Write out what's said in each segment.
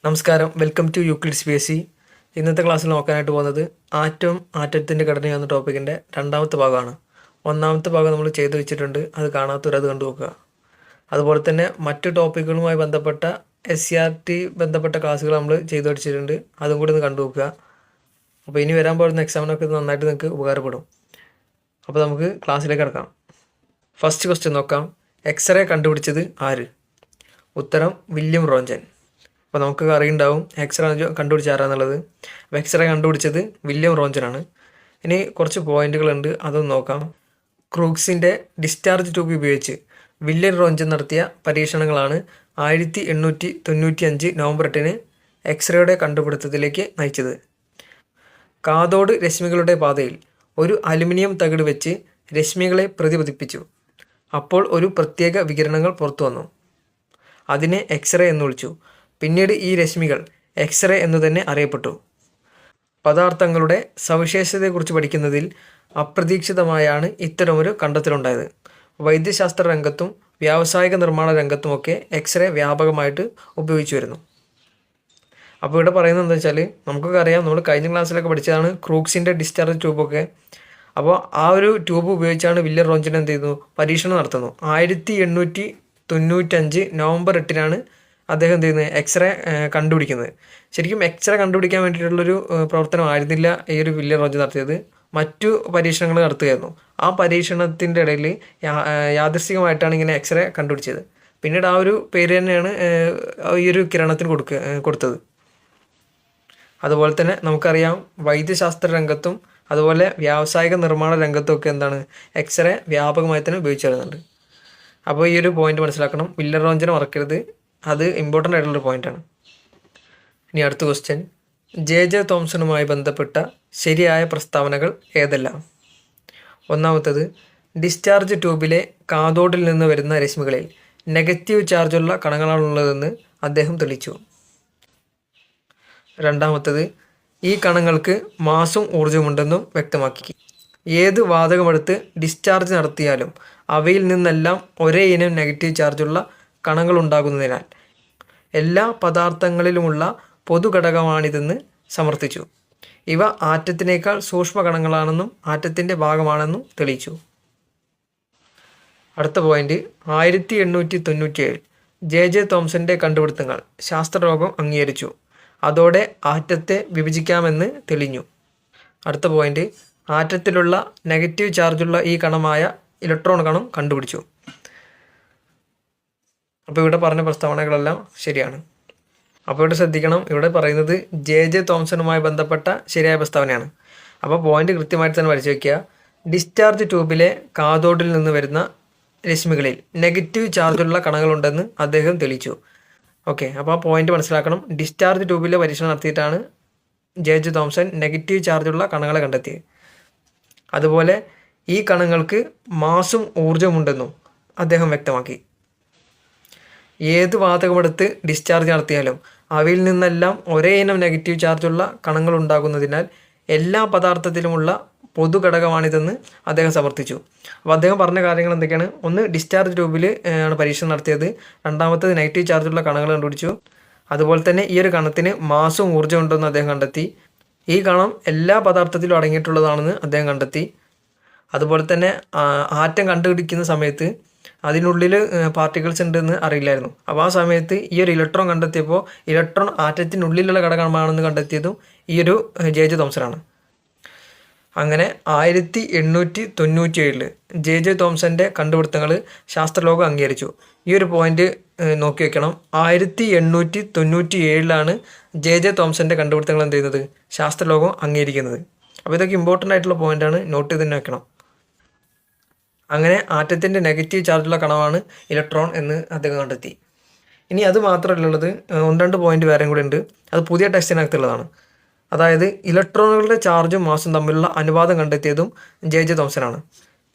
നമസ്കാരം, welcome to Euclid's PSC. ഇന്നത്തെ ക്ലാസ്സിൽ നോക്കാനായിട്ട് പോകുന്നത് ആറ്റത്തിൻ്റെ ഘടന എന്ന ടോപ്പിക്കിൻ്റെ രണ്ടാമത്തെ ഭാഗമാണ്. ഒന്നാമത്തെ ഭാഗം നമ്മൾ ചെയ്തു വെച്ചിട്ടുണ്ട്, അത് കാണാത്തവരത് കണ്ടു നോക്കുക. അതുപോലെ തന്നെ മറ്റു ടോപ്പിക്കുകളുമായി ബന്ധപ്പെട്ട SCRT ബന്ധപ്പെട്ട ക്ലാസ്സുകൾ നമ്മൾ ചെയ്തു വെച്ചിട്ടുണ്ട്, അതും കൂടി ഒന്ന് കണ്ടു നോക്കുക. അപ്പോൾ ഇനി വരാൻ പോകുന്ന എക്സാമിനൊക്കെ ഇത് നന്നായിട്ട് നിങ്ങൾക്ക് ഉപകാരപ്പെടും. അപ്പോൾ നമുക്ക് ക്ലാസ്സിലേക്ക് കിടക്കാം. ഫസ്റ്റ് ക്വസ്റ്റ്യൻ നോക്കാം. എക്സ്റേ കണ്ടുപിടിച്ചത് ആര്? ഉത്തരം വില്യം റോഞ്ചൻ. അപ്പോൾ നമുക്ക് അറിയുണ്ടാവും എക്സ്റേ കണ്ടുപിടിച്ച ആരാന്നുള്ളത്. അപ്പോൾ എക്സ്റേ കണ്ടുപിടിച്ചത് വില്യം റോഞ്ചനാണ്. ഇനി കുറച്ച് പോയിന്റുകളുണ്ട്, അതൊന്ന് നോക്കാം. ക്രൂക്സിൻ്റെ ഡിസ്ചാർജ് ട്യൂബ് ഉപയോഗിച്ച് വില്യം റോഞ്ചൻ നടത്തിയ പരീക്ഷണങ്ങളാണ് 1895 നവംബർ 8 എക്സ്റേയുടെ കണ്ടുപിടുത്തത്തിലേക്ക് നയിച്ചത്. കാഥോഡ് രശ്മികളുടെ പാതയിൽ ഒരു അലുമിനിയം തകിട് വെച്ച് രശ്മികളെ പ്രതിപതിപ്പിച്ചു. അപ്പോൾ ഒരു പ്രത്യേക വികിരണങ്ങൾ പുറത്തു വന്നു. അതിനെ എക്സ്റേ എന്ന് വിളിച്ചു. പിന്നീട് ഈ രശ്മികൾ എക്സ്റേ എന്നു തന്നെ അറിയപ്പെട്ടു. പദാർത്ഥങ്ങളുടെ സവിശേഷതയെക്കുറിച്ച് പഠിക്കുന്നതിൽ അപ്രതീക്ഷിതമായാണ് ഇത്തരമൊരു കണ്ടെത്തലുണ്ടായത്. വൈദ്യശാസ്ത്ര രംഗത്തും വ്യാവസായിക നിർമ്മാണ രംഗത്തുമൊക്കെ എക്സ്റേ വ്യാപകമായിട്ട് ഉപയോഗിച്ചു വരുന്നു. അപ്പോൾ ഇവിടെ പറയുന്നത് എന്താ വെച്ചാൽ, നമുക്കൊക്കെ അറിയാം, നമ്മൾ കഴിഞ്ഞ ക്ലാസ്സിലൊക്കെ പഠിച്ചതാണ് ക്രൂക്സിൻ്റെ ഡിസ്ചാർജ് ട്യൂബൊക്കെ. അപ്പോൾ ആ ഒരു ട്യൂബ് ഉപയോഗിച്ചാണ് വില്യം റോഞ്ചൻ എന്ത് ചെയ്യുന്നു, പരീക്ഷണം നടത്തുന്നു. 1895 നവംബർ 8 അദ്ദേഹം എന്ത് ചെയ്യുന്നത്, എക്സ്റേ കണ്ടുപിടിക്കുന്നത്. ശരിക്കും എക്സ്റേ കണ്ടുപിടിക്കാൻ വേണ്ടിയിട്ടുള്ളൊരു പ്രവർത്തനമായിരുന്നില്ല ഈ ഒരു വില്യം റോഞ്ചൻ നടത്തിയത്, മറ്റു പരീക്ഷണങ്ങൾ നടത്തുകയായിരുന്നു. ആ പരീക്ഷണത്തിൻ്റെ ഇടയിൽ യാദൃശ്ചികമായിട്ടാണ് ഇങ്ങനെ എക്സ്റേ കണ്ടുപിടിച്ചത്. പിന്നീട് ആ ഒരു പേര് തന്നെയാണ് ഈ ഒരു കിരണത്തിന് കൊടുത്തത്. അതുപോലെ തന്നെ നമുക്കറിയാം, വൈദ്യശാസ്ത്ര രംഗത്തും അതുപോലെ വ്യാവസായിക നിർമ്മാണ രംഗത്തും ഒക്കെ എന്താണ്, എക്സ്റേ വ്യാപകമായി തന്നെ ഉപയോഗിച്ചു വരുന്നുണ്ട്. അപ്പോൾ ഈ ഒരു പോയിന്റ് മനസ്സിലാക്കണം, വില്യം റോഞ്ചനെ മറക്കരുത്, അത് ഇമ്പോർട്ടൻ്റ് ആയിട്ടുള്ളൊരു പോയിൻ്റാണ്. ഇനി അടുത്ത ക്വസ്റ്റ്യൻ. ജെ തോംസണുമായി ബന്ധപ്പെട്ട ശരിയായ പ്രസ്താവനകൾ ഏതെല്ലാം? ഒന്നാമത്തത്, ഡിസ്ചാർജ് ട്യൂബിലെ കാഥോഡിൽ നിന്ന് വരുന്ന രശ്മികളിൽ നെഗറ്റീവ് ചാർജുള്ള കണങ്ങളാണുള്ളതെന്ന് അദ്ദേഹം തെളിയിച്ചു. രണ്ടാമത്തത്, ഈ കണങ്ങൾക്ക് മാസും ഊർജ്ജമുണ്ടെന്നും വ്യക്തമാക്കി. ഏത് വാതകമെടുത്ത് ഡിസ്ചാർജ് നടത്തിയാലും അവയിൽ നിന്നെല്ലാം ഒരേ ഇനം നെഗറ്റീവ് ചാർജുള്ള കണങ്ങളുണ്ടാകുന്നതിനാൽ എല്ലാ പദാർത്ഥങ്ങളിലുമുള്ള പൊതുഘടകമാണിതെന്ന് സമർത്ഥിച്ചു. ഇവ ആറ്റത്തിനേക്കാൾ സൂക്ഷ്മ കണങ്ങളാണെന്നും ആറ്റത്തിൻ്റെ ഭാഗമാണെന്നും തെളിയിച്ചു. അടുത്ത പോയിന്റ്, 1897 ജെ തോംസൻ്റെ കണ്ടുപിടുത്തങ്ങൾ ശാസ്ത്രലോകം അംഗീകരിച്ചു. അതോടെ ആറ്റത്തെ വിഭജിക്കാമെന്ന് തെളിഞ്ഞു. അടുത്ത പോയിന്റ്, ആറ്റത്തിലുള്ള നെഗറ്റീവ് ചാർജുള്ള ഈ കണമായ ഇലക്ട്രോൺ കണം കണ്ടുപിടിച്ചു. അപ്പോൾ ഇവിടെ പറഞ്ഞ പ്രസ്താവനകളെല്ലാം ശരിയാണ്. അപ്പോൾ ഇവിടെ ശ്രദ്ധിക്കണം, ഇവിടെ പറയുന്നത് ജെ തോംസണുമായി ബന്ധപ്പെട്ട ശരിയായ പ്രസ്താവനയാണ്. അപ്പോൾ പോയിന്റ് കൃത്യമായിട്ട് തന്നെ വരച്ചു വയ്ക്കുക. ഡിസ്ചാർജ് ട്യൂബിലെ കാഥോഡിൽ നിന്ന് വരുന്ന രശ്മികളിൽ നെഗറ്റീവ് ചാർജുള്ള കണങ്ങളുണ്ടെന്ന് അദ്ദേഹം തെളിയിച്ചു. ഓക്കെ, അപ്പോൾ ആ പോയിന്റ് മനസ്സിലാക്കണം. ഡിസ്ചാർജ് ട്യൂബിലെ പരീക്ഷണം നടത്തിയിട്ടാണ് ജെ തോംസൺ നെഗറ്റീവ് ചാർജുള്ള കണങ്ങളെ കണ്ടെത്തിയത്. അതുപോലെ ഈ കണങ്ങൾക്ക് മാസും ഊർജ്ജമുണ്ടെന്നും അദ്ദേഹം വ്യക്തമാക്കി. ഏത് വാതകമെടുത്ത് ഡിസ്ചാർജ് നടത്തിയാലും അവയിൽ നിന്നെല്ലാം ഒരേ ഇനം നെഗറ്റീവ് ചാർജുള്ള കണങ്ങൾ ഉണ്ടാകുന്നതിനാൽ എല്ലാ പദാർത്ഥത്തിലുമുള്ള പൊതുഘടകമാണിതെന്ന് അദ്ദേഹം സമർത്ഥിച്ചു. അപ്പോൾ അദ്ദേഹം പറഞ്ഞ കാര്യങ്ങൾ എന്തൊക്കെയാണ്? ഒന്ന്, ഡിസ്ചാർജ് ട്യൂബിൽ ആണ് പരീക്ഷണം നടത്തിയത്. രണ്ടാമത്തത്, നെഗറ്റീവ് ചാർജുള്ള കണങ്ങൾ കണ്ടുപിടിച്ചു. അതുപോലെ തന്നെ ഈ ഒരു കണത്തിന് മാസും ഊർജ്ജം ഉണ്ടെന്ന് അദ്ദേഹം കണ്ടെത്തി. ഈ കണം എല്ലാ പദാർത്ഥത്തിലും അടങ്ങിയിട്ടുള്ളതാണെന്ന് അദ്ദേഹം കണ്ടെത്തി. അതുപോലെ തന്നെ ആറ്റം കണ്ടുപിടിക്കുന്ന സമയത്ത് അതിനുള്ളിൽ പാർട്ടിക്കിൾസ് ഉണ്ടെന്ന് അറിയില്ലായിരുന്നു. അപ്പോൾ ആ സമയത്ത് ഈ ഒരു ഇലക്ട്രോൺ കണ്ടെത്തിയപ്പോൾ ഇലക്ട്രോൺ ആറ്റത്തിനുള്ളിലുള്ള ഘടകമാണെന്ന് കണ്ടെത്തിയതും ഈ ഒരു ജെ തോംസനാണ്. അങ്ങനെ 1897 ജെ തോംസൻ്റെ കണ്ടുപിടുത്തങ്ങൾ ശാസ്ത്രലോകം അംഗീകരിച്ചു. ഈ ഒരു പോയിന്റ് നോക്കി വെക്കണം. 1897 ജെ തോംസൻ്റെ കണ്ടുപിടുത്തങ്ങൾ എന്ത് ചെയ്യുന്നത്, ശാസ്ത്രലോകം അംഗീകരിക്കുന്നത്. അപ്പോൾ ഇതൊക്കെ ഇമ്പോർട്ടൻ്റ് ആയിട്ടുള്ള പോയിന്റാണ്, നോട്ട് ചെയ്ത് തന്നെ വെക്കണം. അങ്ങനെ ആറ്റത്തിൻ്റെ നെഗറ്റീവ് ചാർജുള്ള കണമാണ് ഇലക്ട്രോൺ എന്ന് അദ്ദേഹം കണ്ടെത്തി. ഇനി അത് മാത്രമല്ലുള്ളത്, 1-2 പോയിന്റ് വേറെയും കൂടി ഉണ്ട്. അത് പുതിയ ടെക്സ്റ്റിനകത്തുള്ളതാണ്. അതായത് ഇലക്ട്രോണുകളുടെ ചാർജും മാസും തമ്മിലുള്ള അനുപാതം കണ്ടെത്തിയതും ജെ തോംസനാണ്.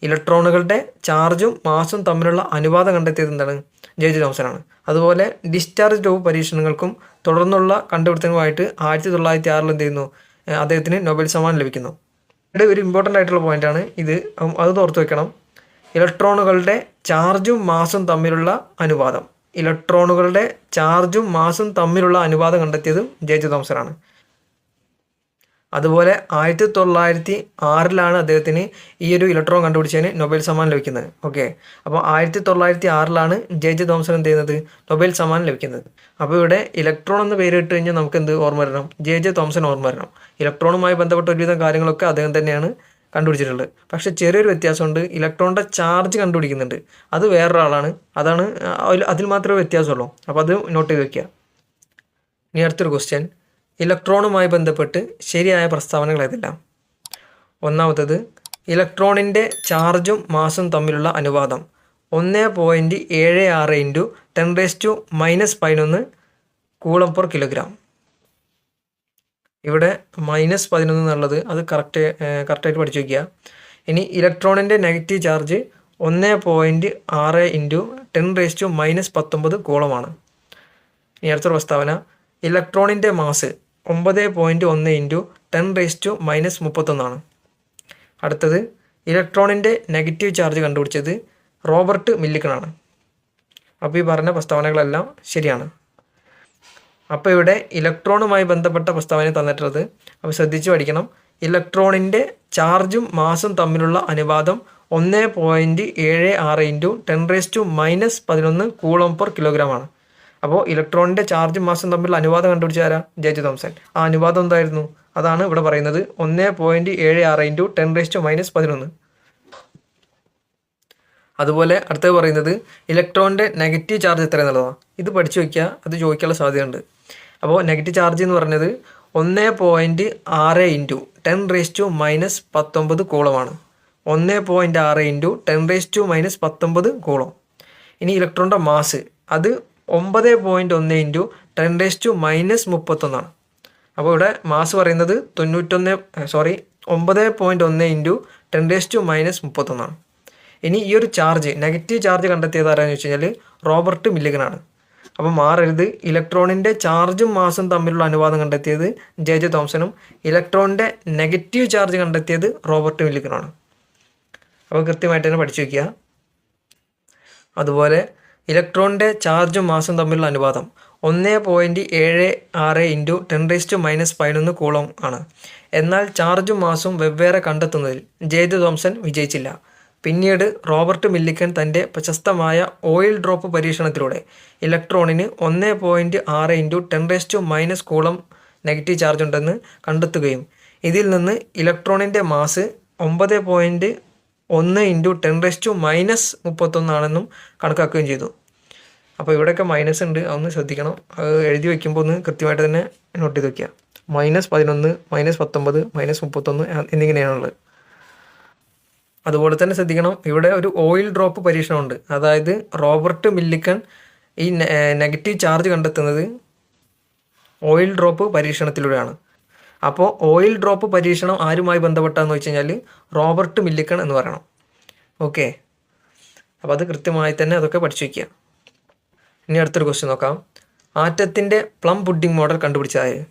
ഇലക്ട്രോണുകളുടെ ചാർജും മാസും തമ്മിലുള്ള അനുപാതം കണ്ടെത്തിയത് എന്താണ്, ജെ തോംസനാണ്. അതുപോലെ ഡിസ്ചാർജ് ട്യൂബ് പരീക്ഷണങ്ങൾക്കും തുടർന്നുള്ള കണ്ടുപിടുത്തങ്ങളുമായിട്ട് 1906 എന്ത് ചെയ്യുന്നു, അദ്ദേഹത്തിന് നൊബേൽ സമ്മാനം ലഭിക്കുന്നു. ഇവിടെ ഒരു ഇമ്പോർട്ടൻ്റ് ആയിട്ടുള്ള പോയിന്റാണ് ഇത്, അത് ഓർത്ത് വെക്കണം. ഇലക്ട്രോണുകളുടെ ചാർജും മാസും തമ്മിലുള്ള അനുപാതം, ഇലക്ട്രോണുകളുടെ ചാർജും മാസും തമ്മിലുള്ള അനുപാതം കണ്ടെത്തിയതും ജെ തോംസനാണ്. അതുപോലെ 1906 അദ്ദേഹത്തിന് ഈ ഒരു ഇലക്ട്രോൺ കണ്ടുപിടിച്ചതിന് നൊബേൽ സമ്മാനം ലഭിക്കുന്നത്. ഓക്കെ, അപ്പോൾ 1906 ജെ തോംസൺ എന്ത് ചെയ്യുന്നത്, നൊബേൽ സമ്മാനം ലഭിക്കുന്നത്. അപ്പോൾ ഇവിടെ ഇലക്ട്രോൺ എന്ന് പേരിട്ട് കഴിഞ്ഞാൽ നമുക്ക് എന്ത് ഓർമ്മ വരണം, ജെ തോംസൺ ഓർമ്മ വരണം. ഇലക്ട്രോണുമായി ബന്ധപ്പെട്ട ഒരുവിധം കാര്യങ്ങളൊക്കെ അദ്ദേഹം തന്നെയാണ് കണ്ടുപിടിച്ചിട്ടുള്ളത്. പക്ഷേ ചെറിയൊരു വ്യത്യാസമുണ്ട്, ഇലക്ട്രോണിൻ്റെ ചാർജ് കണ്ടുപിടിക്കുന്നുണ്ട്, അത് വേറൊരാളാണ്. അതാണ് അതിൽ മാത്രമേ വ്യത്യാസമുള്ളൂ. അപ്പോൾ അത് നോട്ട് ചെയ്ത് വയ്ക്കുക. ഇനി അടുത്തൊരു ക്വസ്റ്റ്യൻ, ഇലക്ട്രോണുമായി ബന്ധപ്പെട്ട് ശരിയായ പ്രസ്താവനകൾ ഏതെല്ലാം? ഒന്നാമത്തത്, ഇലക്ട്രോണിൻ്റെ ചാർജും മാസും തമ്മിലുള്ള അനുപാതം 1.76 × 10⁻⁻11 കൂളം/കിലോഗ്രാം. ഇവിടെ -11 എന്നുള്ളത് അത് കറക്റ്റായിട്ട് പഠിച്ചു വയ്ക്കുക. ഇനി ഇലക്ട്രോണിൻ്റെ നെഗറ്റീവ് ചാർജ് 1.6 × 10⁻⁻19 കൂളമാണ്. ഇനി അടുത്തൊരു പ്രസ്താവന, ഇലക്ട്രോണിൻ്റെ മാസ് 9.1 × 10⁻⁻31. അടുത്തത്, ഇലക്ട്രോണിൻ്റെ നെഗറ്റീവ് ചാർജ് കണ്ടുപിടിച്ചത് റോബർട്ട് മില്ലിക്കണാണ്. അപ്പോൾ ഈ പറഞ്ഞ പ്രസ്താവനകളെല്ലാം ശരിയാണ്. അപ്പോൾ ഇവിടെ ഇലക്ട്രോണുമായി ബന്ധപ്പെട്ട പ്രസ്താവന തന്നിട്ടുള്ളത്, അപ്പോൾ ശ്രദ്ധിച്ച് പഠിക്കണം. ഇലക്ട്രോണിൻ്റെ ചാർജും മാസും തമ്മിലുള്ള അനുപാതം 1.76 × 10⁻⁻11 കൂളം/കിലോഗ്രാം ആണ്. അപ്പോൾ ഇലക്ട്രോണിൻ്റെ ചാർജും മാസും തമ്മിലുള്ള അനുപാതം കണ്ടുപിടിച്ച ആരാ, ജെ തോംസൺ. ആ അനുപാതം എന്തായിരുന്നു, അതാണ് ഇവിടെ പറയുന്നത്, 1.76 × 10⁻⁻11. അതുപോലെ അടുത്തത് പറയുന്നത് ഇലക്ട്രോണിൻ്റെ നെഗറ്റീവ് ചാർജ് എത്ര എന്നുള്ളതാണ്. ഇത് പഠിച്ചു വയ്ക്കുക, അത് ചോദിക്കാനുള്ള സാധ്യതയുണ്ട്. അപ്പോൾ നെഗറ്റീവ് ചാർജ് എന്ന് പറഞ്ഞത് 1.6 × 10⁻⁻19 കൂളമാണ്. 1.6 × 10⁻⁻19 കൂളം. ഇനി ഇലക്ട്രോണിൻ്റെ മാസ് അത് 9.1 × 10⁻⁻31. അപ്പോൾ ഇവിടെ മാസ് പറയുന്നത് 9.1 × 10⁻⁻31. ഇനി ഈ ഒരു ചാർജ്, നെഗറ്റീവ് ചാർജ് കണ്ടെത്തിയത് ആരാന്ന് വെച്ച് കഴിഞ്ഞാൽ റോബർട്ട് മില്ലിക്കനാണ്. അപ്പോൾ മാറരുത്, ഇലക്ട്രോണിൻ്റെ ചാർജും മാസും തമ്മിലുള്ള അനുപാതം കണ്ടെത്തിയത് ജെ തോംസണും ഇലക്ട്രോണിൻ്റെ നെഗറ്റീവ് ചാർജ് കണ്ടെത്തിയത് റോബർട്ട് മില്ലിക്കനാണ്. അപ്പോൾ കൃത്യമായിട്ട് തന്നെ പഠിച്ചു വയ്ക്കുക. അതുപോലെ ഇലക്ട്രോണിൻ്റെ ചാർജും മാസും തമ്മിലുള്ള അനുപാതം 1.76 × 10⁻⁻11 കൂളം ആണ്. എന്നാൽ ചാർജും മാസും വെവ്വേറെ കണ്ടെത്തുന്നതിൽ ജെ തോംസൺ വിജയിച്ചില്ല. പിന്നീട് റോബർട്ട് മില്ലിക്കൻ തൻ്റെ പ്രശസ്തമായ ഓയിൽ ഡ്രോപ്പ് പരീക്ഷണത്തിലൂടെ ഇലക്ട്രോണിന് 1.6 × 10⁻⁻⁻ കൂളം നെഗറ്റീവ് ചാർജ് ഉണ്ടെന്ന് കണ്ടെത്തുകയും ഇതിൽ നിന്ന് ഇലക്ട്രോണിൻ്റെ മാസ് 9.1 × 10⁻⁻31 ആണെന്നും കണക്കാക്കുകയും ചെയ്തു. അപ്പോൾ ഇവിടെയൊക്കെ മൈനസ് ഉണ്ട്, അതൊന്ന് ശ്രദ്ധിക്കണം. അത് എഴുതി വയ്ക്കുമ്പോൾ ഒന്ന് കൃത്യമായിട്ട് തന്നെ നോട്ട് ചെയ്ത് വയ്ക്കുക. -11, -19, -31 എന്നിങ്ങനെയാണുള്ളത്. അതുപോലെ തന്നെ ശ്രദ്ധിക്കണം, ഇവിടെ ഒരു ഓയിൽ ഡ്രോപ്പ് പരീക്ഷണമുണ്ട്. അതായത് റോബർട്ട് മില്ലിക്കൺ ഈ നെഗറ്റീവ് ചാർജ് കണ്ടെത്തുന്നത് ഓയിൽ ഡ്രോപ്പ് പരീക്ഷണത്തിലൂടെയാണ്. അപ്പോൾ ഓയിൽ ഡ്രോപ്പ് പരീക്ഷണം ആരുമായി ബന്ധപ്പെട്ടാന്ന് വെച്ച് കഴിഞ്ഞാൽ റോബർട്ട് മില്ലിക്കൺ എന്ന് പറയണം. ഓക്കെ, അപ്പോൾ അത് കൃത്യമായി തന്നെ അതൊക്കെ പഠിച്ചു വയ്ക്കുക. ഇനി അടുത്തൊരു ക്വസ്റ്റ്യൻ നോക്കാം. ആറ്റത്തിൻ്റെ പ്ലം പുഡിംഗ് മോഡൽ കണ്ടുപിടിച്ചതായത്?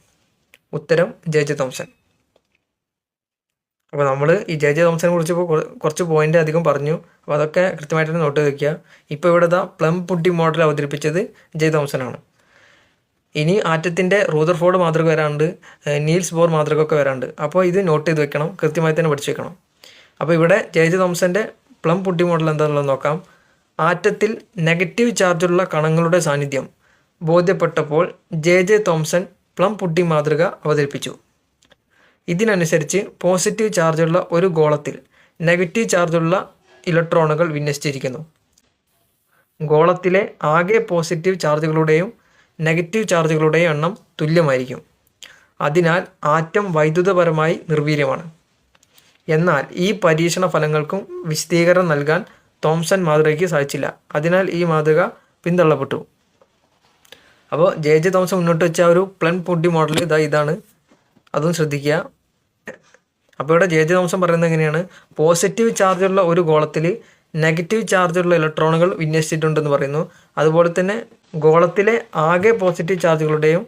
ഉത്തരം ജെ തോംസൺ. അപ്പോൾ നമ്മൾ ഈ ജെ തോംസനെ കുറിച്ച് കുറച്ച് പോയിന്റ് അധികം പറഞ്ഞു. അപ്പോൾ അതൊക്കെ കൃത്യമായിട്ട് തന്നെ നോട്ട് വയ്ക്കുക. ഇപ്പോൾ ഇവിടെ പ്ലം പുഡിംഗ് മോഡൽ അവതരിപ്പിച്ചത് ജെ തോംസനാണ്. ഇനി ആറ്റത്തിൻ്റെ റൂദർഫോർഡ് മാതൃക വരാണ്ട്, നീൽസ് ബോർ മാതൃക ഒക്കെ വരാണ്ട്. അപ്പോൾ ഇത് നോട്ട് ചെയ്ത് വെക്കണം, കൃത്യമായി തന്നെ പഠിച്ചു വെക്കണം. അപ്പോൾ ഇവിടെ ജെ തോംസൻ്റെ പ്ലം പുഡിംഗ് മോഡൽ എന്താണെന്നുള്ളത് നോക്കാം. ആറ്റത്തിൽ നെഗറ്റീവ് ചാർജുള്ള കണങ്ങളുടെ സാന്നിധ്യം ബോധ്യപ്പെട്ടപ്പോൾ ജെ തോംസൺ പ്ലം പുഡിംഗ് മാതൃക അവതരിപ്പിച്ചു. ഇതിനനുസരിച്ച് പോസിറ്റീവ് ചാർജുള്ള ഒരു ഗോളത്തിൽ നെഗറ്റീവ് ചാർജുള്ള ഇലക്ട്രോണുകൾ വിന്യസിച്ചിരിക്കുന്നു. ഗോളത്തിലെ ആകെ പോസിറ്റീവ് ചാർജുകളുടെയും നെഗറ്റീവ് ചാർജുകളുടെയും എണ്ണം തുല്യമായിരിക്കും. അതിനാൽ ആറ്റം വൈദ്യുതപരമായി നിർവീര്യമാണ്. എന്നാൽ ഈ പരീക്ഷണ ഫലങ്ങൾക്കും വിശദീകരണം നൽകാൻ തോംസൺ മാതൃകയ്ക്ക് സാധിച്ചില്ല. അതിനാൽ ഈ മാതൃക പിന്തള്ളപ്പെട്ടു. അപ്പോൾ ജെ തോംസൺ മുന്നോട്ട് വെച്ച ഒരു പ്ലം പുഡിംഗ് മോഡൽ ഇതാണ്, അതും ശ്രദ്ധിക്കുക. അപ്പോൾ ഇവിടെ ജെ തോംസൺ പറയുന്നത് എങ്ങനെയാണ്? പോസിറ്റീവ് ചാർജുള്ള ഒരു ഗോളത്തിൽ നെഗറ്റീവ് ചാർജുള്ള ഇലക്ട്രോണുകൾ വിന്യസിച്ചിട്ടുണ്ടെന്ന് പറയുന്നു. അതുപോലെ തന്നെ ഗോളത്തിലെ ആകെ പോസിറ്റീവ് ചാർജുകളുടെയും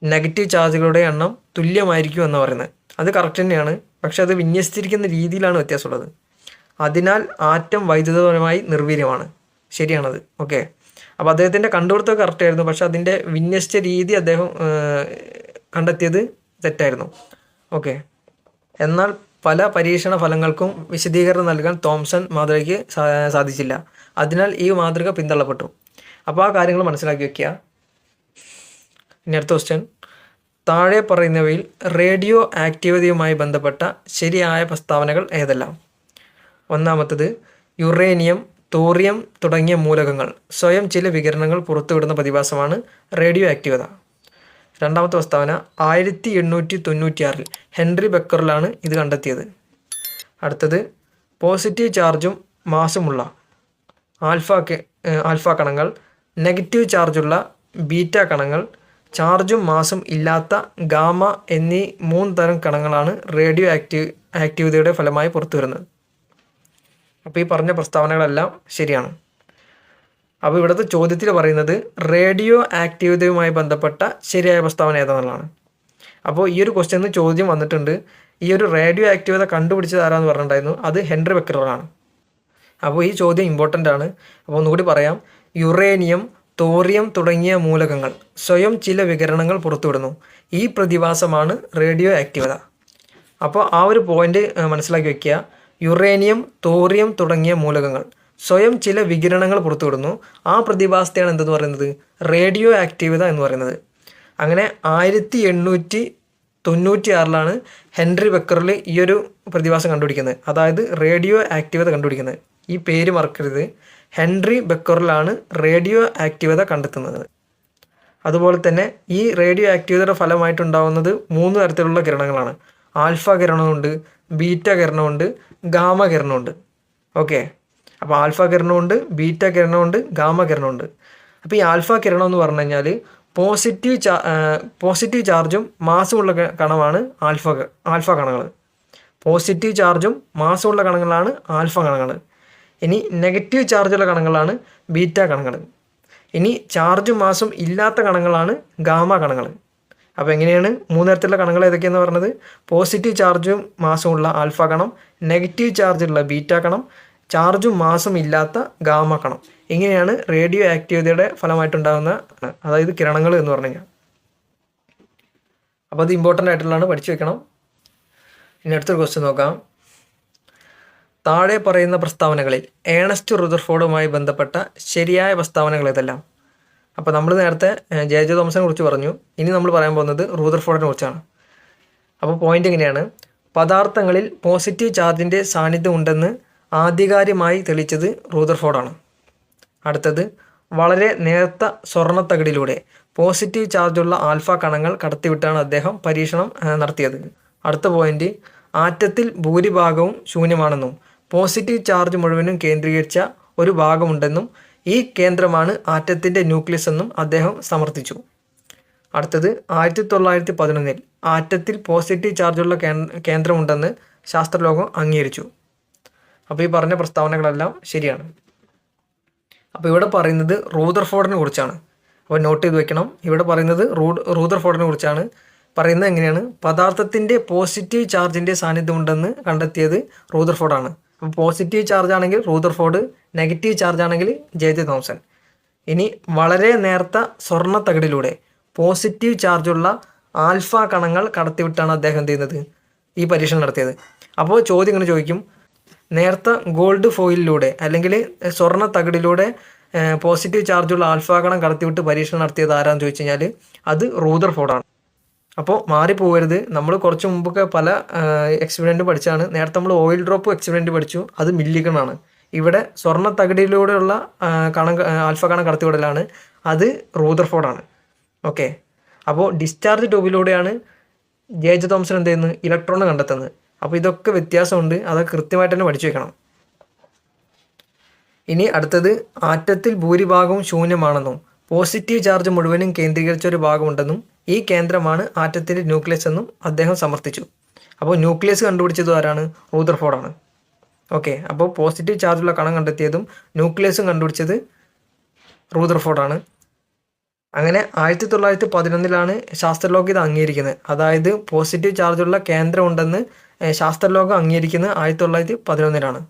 നെഗറ്റീവ് ചാർജുകളുടെയും എണ്ണം തുല്യമായിരിക്കും എന്ന് പറയുന്നത്. അത് കറക്റ്റ് തന്നെയാണ്, പക്ഷെ അത് വിന്യസിച്ചിരിക്കുന്ന രീതിയിലാണ് വ്യത്യാസമുള്ളത്. അതിനാൽ ആറ്റം വൈദ്യുതപരമായി നിർവീര്യമാണ്. ശരിയാണത്. ഓക്കെ, അപ്പോൾ അദ്ദേഹത്തിൻ്റെ കണ്ടുപിടുത്തം കറക്റ്റ് ആയിരുന്നു, പക്ഷെ അതിൻ്റെ വിന്യസിച്ച രീതി അദ്ദേഹം കണ്ടെത്തിയത് തെറ്റായിരുന്നു. ഓക്കെ. എന്നാൽ പല പരീക്ഷണ ഫലങ്ങൾക്കും വിശദീകരണം നൽകാൻ തോംസൺ മാതൃകയ്ക്ക് സാധിച്ചില്ല. അതിനാൽ ഈ മാതൃക പിന്തള്ളപ്പെട്ടു. അപ്പോൾ ആ കാര്യങ്ങൾ മനസ്സിലാക്കി വയ്ക്കുക. ഇനി അടുത്ത ക്വസ്റ്റ്യൻ, താഴെ പറയുന്നവയിൽ റേഡിയോ ആക്റ്റീവതയുമായി ബന്ധപ്പെട്ട ശരിയായ പ്രസ്താവനകൾ ഏതെല്ലാം? ഒന്നാമത്തത്, യുറേനിയം, തോറിയം തുടങ്ങിയ മൂലകങ്ങൾ സ്വയം ചില വികിരണങ്ങൾ പുറത്തുവിടുന്ന പ്രതിഭാസമാണ് റേഡിയോ ആക്റ്റീവത. രണ്ടാമത്തെ പ്രസ്താവന, 1896 ഹെൻറി ബെക്കറിലാണ് ഇത് കണ്ടെത്തിയത്. അടുത്തത്, പോസിറ്റീവ് ചാർജും മാസുമുള്ള ആൽഫ കണങ്ങൾ, നെഗറ്റീവ് ചാർജുള്ള ബീറ്റ കണങ്ങൾ, ചാർജും മാസും ഇല്ലാത്ത ഗാമ എന്നീ 3 തരം കണങ്ങളാണ് റേഡിയോ ആക്റ്റീവതയുടെ ഫലമായി പുറത്തു വരുന്നത്. അപ്പോൾ ഈ പറഞ്ഞ പ്രസ്താവനകളെല്ലാം ശരിയാണ്. അപ്പോൾ ഇവിടുത്തെ ചോദ്യത്തിൽ പറയുന്നത് റേഡിയോ ആക്റ്റീവതയുമായി ബന്ധപ്പെട്ട ശരിയായ പ്രസ്താവന ഏതാണെന്നുള്ളതാണ്. അപ്പോൾ ഈ ഒരു ക്വസ്റ്റ്യനിൽ ചോദ്യം വന്നിട്ടുണ്ട്, ഈ ഒരു റേഡിയോ ആക്റ്റീവത കണ്ടുപിടിച്ചത് ആരാന്ന് പറഞ്ഞിട്ടുണ്ടായിരുന്നു, അത് ഹെൻറി ബെക്കറാണ്. അപ്പോൾ ഈ ചോദ്യം ഇമ്പോർട്ടൻ്റ് ആണ്. അപ്പോൾ ഒന്നുകൂടി പറയാം, യുറേനിയം, തോറിയം തുടങ്ങിയ മൂലകങ്ങൾ സ്വയം ചില വികിരണങ്ങൾ പുറത്തുവിടുന്നു. ഈ പ്രതിഭാസമാണ് റേഡിയോ ആക്റ്റീവത. അപ്പോൾ ആ ഒരു പോയിന്റ് മനസ്സിലാക്കി വയ്ക്കുക. യുറേനിയം, തോറിയം തുടങ്ങിയ മൂലകങ്ങൾ സ്വയം ചില വികിരണങ്ങൾ പുറത്തുവിടുന്നു. ആ പ്രതിഭാസത്തെയാണ് എന്തെന്ന് പറയുന്നത്? റേഡിയോ ആക്റ്റീവത എന്ന് പറയുന്നത്. അങ്ങനെ 1896 ഹെൻറി ബെക്കറിൽ ഈ ഒരു പ്രതിഭാസം കണ്ടുപിടിക്കുന്നത്, അതായത് റേഡിയോ ആക്റ്റീവത കണ്ടുപിടിക്കുന്നത്. ഈ പേര് മറക്കരുത്, ഹെൻറി ബെക്കറിലാണ് റേഡിയോ ആക്റ്റീവത കണ്ടെത്തുന്നത്. അതുപോലെ തന്നെ ഈ റേഡിയോ ആക്റ്റീവതയുടെ ഫലമായിട്ടുണ്ടാകുന്നത് 3 തരത്തിലുള്ള കിരണങ്ങളാണ്. ആൽഫ കിരണമുണ്ട്, ബീറ്റ കിരണമുണ്ട്, ഗാമ കിരണമുണ്ട്. ഓക്കെ. അപ്പോൾ ആൽഫ കിരണമുണ്ട്, ബീറ്റ കിരണമുണ്ട്, ഗാമ കിരണമുണ്ട്. അപ്പോൾ ഈ ആൽഫ കിരണം എന്ന് പറഞ്ഞു കഴിഞ്ഞാൽ പോസിറ്റീവ് ചാർജും മാസുമുള്ള കണമാണ് ആൽഫ കണങ്ങൾ. പോസിറ്റീവ് ചാർജും മാസുമുള്ള കണങ്ങളാണ് ആൽഫ കണങ്ങൾ. ഇനി നെഗറ്റീവ് ചാർജുള്ള കണങ്ങളാണ് ബീറ്റ കണങ്ങൾ. ഇനി ചാർജും മാസും ഇല്ലാത്ത കണങ്ങളാണ് ഗാമ കണങ്ങൾ. അപ്പോൾ എങ്ങനെയാണ് 3 തരത്തിലുള്ള കണങ്ങൾ ഏതൊക്കെയെന്ന് പറഞ്ഞത്? പോസിറ്റീവ് ചാർജും മാസുമുള്ള ആൽഫ കണം, നെഗറ്റീവ് ചാർജുള്ള ബീറ്റ കണം, ചാർജും മാസും ഇല്ലാത്ത ഗാമ കണം. ഇങ്ങനെയാണ് റേഡിയോ ആക്റ്റീവതയുടെ ഫലമായിട്ടുണ്ടാകുന്ന അതായത് കിരണങ്ങൾ എന്ന് പറഞ്ഞു കഴിഞ്ഞാൽ. അപ്പോൾ അത് ഇമ്പോർട്ടൻ്റ് ആയിട്ടുള്ളതാണ്, പഠിച്ചു വെക്കണം. ഇനി അടുത്തൊരു ക്വസ്റ്റ്യൻ നോക്കാം. താഴെ പറയുന്ന പ്രസ്താവനകളിൽ ഏണസ്റ്റ് റുദർഫോർഡുമായി ബന്ധപ്പെട്ട ശരിയായ പ്രസ്താവനകൾ ഏതെല്ലാം? അപ്പോൾ നമ്മൾ നേരത്തെ ജെ തോമസിനെ കുറിച്ച് പറഞ്ഞു, ഇനി നമ്മൾ പറയാൻ പോകുന്നത് റൂദർഫോർഡിനെ കുറിച്ചാണ്. അപ്പോൾ പോയിന്റ് എങ്ങനെയാണ്? പദാർത്ഥങ്ങളിൽ പോസിറ്റീവ് ചാർജിൻ്റെ സാന്നിധ്യം ഉണ്ടെന്ന് ആധികാരികമായി തെളിയിച്ചത് റൂദർഫോർഡാണ്. അടുത്തത്, വളരെ നേർത്ത സ്വർണ്ണത്തകിടിലൂടെ പോസിറ്റീവ് ചാർജുള്ള ആൽഫ കണങ്ങൾ കടത്തിവിട്ടാണ് അദ്ദേഹം പരീക്ഷണം നടത്തിയത്. അടുത്ത പോയിന്റ്, ആറ്റത്തിൽ ഭൂരിഭാഗവും ശൂന്യമാണെന്നും പോസിറ്റീവ് ചാർജ് മുഴുവനും കേന്ദ്രീകരിച്ച ഒരു ഭാഗമുണ്ടെന്നും ഈ കേന്ദ്രമാണ് ആറ്റത്തിൻ്റെ ന്യൂക്ലിയസ് എന്നും അദ്ദേഹം സമർത്ഥിച്ചു. അടുത്തത്, 1911 ആറ്റത്തിൽ പോസിറ്റീവ് ചാർജുള്ള കേന്ദ്രമുണ്ടെന്ന് ശാസ്ത്രലോകം അംഗീകരിച്ചു. അപ്പോൾ ഈ പറഞ്ഞ പ്രസ്താവനകളെല്ലാം ശരിയാണ്. അപ്പോൾ ഇവിടെ പറയുന്നത് റൂദർഫോർഡിനെ കുറിച്ചാണ്. അപ്പോൾ നോട്ട് ചെയ്ത് വെക്കണം, ഇവിടെ പറയുന്നത് റൂദർഫോർഡിനെ കുറിച്ചാണ്. പറയുന്നത് എങ്ങനെയാണ്? പദാർത്ഥത്തിൻ്റെ പോസിറ്റീവ് ചാർജിൻ്റെ സാന്നിധ്യം ഉണ്ടെന്ന് കണ്ടെത്തിയത് റൂദർഫോർഡാണ്. അപ്പോൾ പോസിറ്റീവ് ചാർജ് ആണെങ്കിൽ റൂദർഫോർഡ്, നെഗറ്റീവ് ചാർജ് ആണെങ്കിൽ ജെ തോംസൺ. ഇനി വളരെ നേർത്ത സ്വർണ്ണ തകിടിലൂടെ പോസിറ്റീവ് ചാർജുള്ള ആൽഫ കണങ്ങൾ കടത്തിവിട്ടാണ് അദ്ദേഹം എന്ത് ചെയ്യുന്നത്? ഈ പരീക്ഷണം നടത്തിയത്. അപ്പോൾ ചോദ്യം ഇങ്ങനെ ചോദിക്കും, നേർത്ത ഗോൾഡ് ഫോയിലിലൂടെ അല്ലെങ്കിൽ സ്വർണ്ണ തകിടിലൂടെ പോസിറ്റീവ് ചാർജുള്ള ആൽഫ കണം കടത്തിവിട്ട് പരീക്ഷണം നടത്തിയത് ആരാന്ന് ചോദിച്ചു കഴിഞ്ഞാൽ അത് റൂദർഫോർഡാണ്. അപ്പോൾ മാറിപ്പോകരുത്. നമ്മൾ കുറച്ച് മുമ്പൊക്കെ പല എക്സ്പെരിമെൻറ്റ് പഠിച്ചാണ്. നേരത്തെ നമ്മൾ ഓയിൽ ഡ്രോപ്പ് എക്സ്പെരിമെൻറ്റ് പഠിച്ചു, അത് മില്ലിഗണാണ്. ഇവിടെ സ്വർണ്ണ തകിടിലൂടെയുള്ള ആൽഫ കണം കടത്തിവിടലാണ്, അത് റൂദർഫോർഡാണ്. ഓക്കെ. അപ്പോൾ ഡിസ്ചാർജ് ട്യൂബിലൂടെയാണ് ജെ തോംസൺ എന്ത് ചെയ്യുന്നത്? ഇലക്ട്രോൺ കണ്ടെത്തുന്നത്. അപ്പോൾ ഇതൊക്കെ വ്യത്യാസമുണ്ട്, അതൊക്കെ കൃത്യമായിട്ട് തന്നെ പഠിച്ചു വെക്കണം. ഇനി അടുത്തത്, ആറ്റത്തിൽ ഭൂരിഭാഗവും ശൂന്യമാണെന്നും പോസിറ്റീവ് ചാർജ് മുഴുവനും കേന്ദ്രീകരിച്ച ഒരു ഭാഗമുണ്ടെന്നും ഈ കേന്ദ്രമാണ് ആറ്റത്തിൻ്റെ ന്യൂക്ലിയസ് എന്നും അദ്ദേഹം സമർത്ഥിച്ചു. അപ്പോൾ ന്യൂക്ലിയസ് കണ്ടുപിടിച്ചത് ആരാണ്? റൂദർഫോർഡാണ്. ഓക്കെ. അപ്പോൾ പോസിറ്റീവ് ചാർജുള്ള കണം കണ്ടെത്തിയതും ന്യൂക്ലിയസും കണ്ടുപിടിച്ചത് റൂദർഫോർഡാണ്. അങ്ങനെ 1911 ശാസ്ത്രലോകം ഇത് അംഗീകരിക്കുന്നത്. അതായത് പോസിറ്റീവ് ചാർജുള്ള കേന്ദ്രം ഉണ്ടെന്ന് ശാസ്ത്രലോകം അംഗീകരിക്കുന്നത് 1911.